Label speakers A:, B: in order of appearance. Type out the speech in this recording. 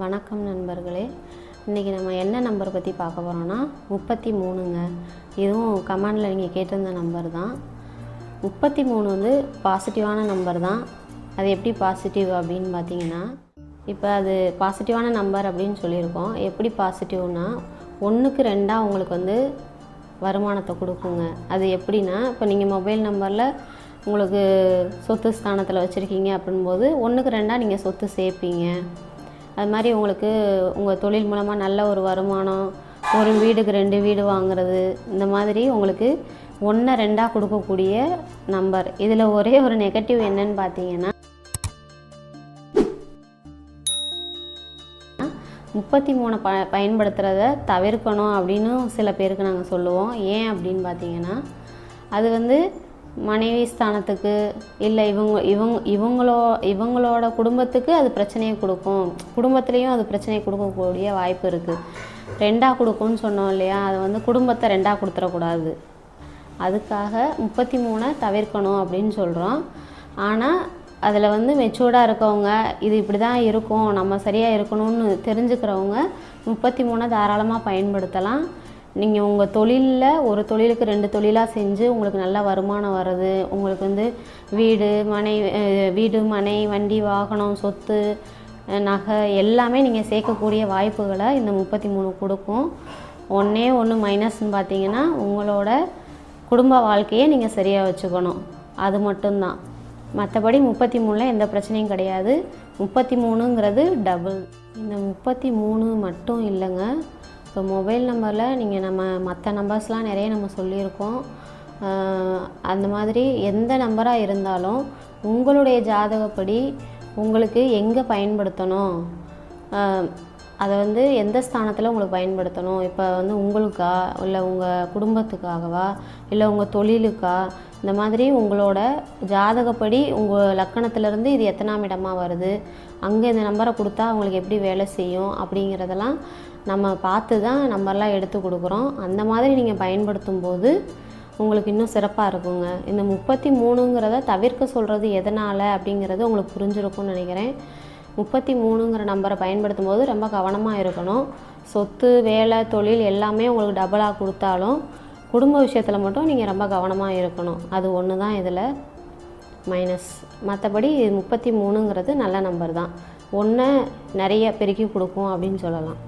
A: வணக்கம் நண்பர்களே. இன்றைக்கி நம்ம என்ன நம்பர் பற்றி பார்க்க போகிறோன்னா 33ங்க. இதுவும் கமெண்டில் நீங்கள் கேட்டிருந்த நம்பர் தான். 33 வந்து பாசிட்டிவான நம்பர் தான். அது எப்படி பாசிட்டிவ் அப்படின்னு பார்த்தீங்கன்னா, இப்போ அது பாசிட்டிவான நம்பர் அப்படின்னு சொல்லியிருக்கோம். எப்படி பாசிட்டிவ்னா 1க்கு 2 உங்களுக்கு வந்து வருமானத்தை கொடுக்குங்க. அது எப்படின்னா, இப்போ நீங்கள் மொபைல் நம்பரில் உங்களுக்கு சொத்து ஸ்தானத்தில் வச்சுருக்கீங்க அப்படின்போது 1க்கு 2 நீங்கள் சொத்து சேர்ப்பீங்க. அது மாதிரி உங்களுக்கு உங்கள் தொழில் மூலமாக நல்ல ஒரு வருமானம், ஒரு வீடுக்கு 2 வீடு வாங்குறது, இந்த மாதிரி உங்களுக்கு 1 2 கொடுக்கக்கூடிய நம்பர். இதில் ஒரே ஒரு நெகட்டிவ் என்னன்னு பார்த்தீங்கன்னா, 33 பயன்படுத்துகிறத தவிர்க்கணும் அப்படின்னு சில பேருக்கு நாங்கள் சொல்லுவோம். ஏன் அப்படின்னு பார்த்தீங்கன்னா, அது வந்து மனைவி ஸ்தானத்துக்கு இல்லை இவங்களோட குடும்பத்துக்கு அது பிரச்சனையை கொடுக்கும். குடும்பத்துலேயும் அது பிரச்சனையை கொடுக்கக்கூடிய வாய்ப்பு இருக்குது. 2 கொடுக்கும்னு சொன்னோம் இல்லையா, அதை வந்து குடும்பத்தை 2 கொடுத்துடக்கூடாது. அதுக்காக 33 தவிர்க்கணும் அப்படின்னு சொல்கிறோம். ஆனால் அதில் வந்து மெச்சூர்டாக இருக்கவங்க, இது இப்படி தான் இருக்கும், நம்ம சரியாக இருக்கணும்னு தெரிஞ்சுக்கிறவங்க 33 தாராளமாக பயன்படுத்தலாம். நீங்கள் உங்கள் தொழிலில் ஒரு தொழிலுக்கு 2 தொழிலாக செஞ்சு உங்களுக்கு நல்ல வருமானம் வர்றது, உங்களுக்கு வந்து வீடு மனை வண்டி வாகனம் சொத்து நகை எல்லாமே நீங்கள் சேர்க்கக்கூடிய வாய்ப்புகளை இந்த 33 கொடுக்கும். ஒன்றே மைனஸ்ன்னு பார்த்தீங்கன்னா, உங்களோட குடும்ப வாழ்க்கையை நீங்கள் சரியாக வச்சுக்கணும். அது மட்டும்தான். மற்றபடி 33ல் எந்த பிரச்சனையும் கிடையாது. 33ங்கிறது டபுள். இந்த 33 மட்டும் இல்லைங்க. இப்போ மொபைல் நம்பரில் நம்ம மற்ற நம்பர்ஸ்லாம் நிறைய நம்ம சொல்லியிருக்கோம். அந்த மாதிரி எந்த நம்பராக இருந்தாலும் உங்களுடைய ஜாதகப்படி உங்களுக்கு எங்கே பயன்படுத்தணும், அதை வந்து எந்த ஸ்தானத்தில் உங்களுக்கு பயன்படுத்தணும், இப்போ வந்து உங்களுக்கா இல்லை உங்கள் குடும்பத்துக்காகவா இல்லை உங்கள் தொழிலுக்கா, இந்த மாதிரி உங்களோட ஜாதகப்படி உங்கள் லக்கணத்திலேருந்து இது எத்தனாம் இடமாக வருது, அங்கே இந்த நம்பரை கொடுத்தா அவங்களுக்கு எப்படி வேலை செய்யும் அப்படிங்கிறதெல்லாம் நம்ம பார்த்து தான் நம்பர்லாம் எடுத்து கொடுக்குறோம். அந்த மாதிரி நீங்கள் பயன்படுத்தும் போது உங்களுக்கு இன்னும் சிறப்பாக இருக்குங்க. இந்த 33ங்கிறத தவிர்க்க சொல்கிறது எதனால் அப்படிங்கிறது உங்களுக்கு புரிஞ்சிருக்கும்னு நினைக்கிறேன். 33ங்கிற நம்பரை பயன்படுத்தும் போது ரொம்ப கவனமாக இருக்கணும். சொத்து வேலை தொழில் எல்லாமே உங்களுக்கு டபுளாக கொடுத்தாலும் குடும்ப விஷயத்தில் மட்டும் நீங்கள் ரொம்ப கவனமாக இருக்கணும். அது ஒன்று தான் இதில் மைனஸ். மற்றபடி 33ங்கிறது நல்ல நம்பர் தான். 1 நிறைய பெருக்கி கொடுக்கும் அப்படின்னு சொல்லலாம்.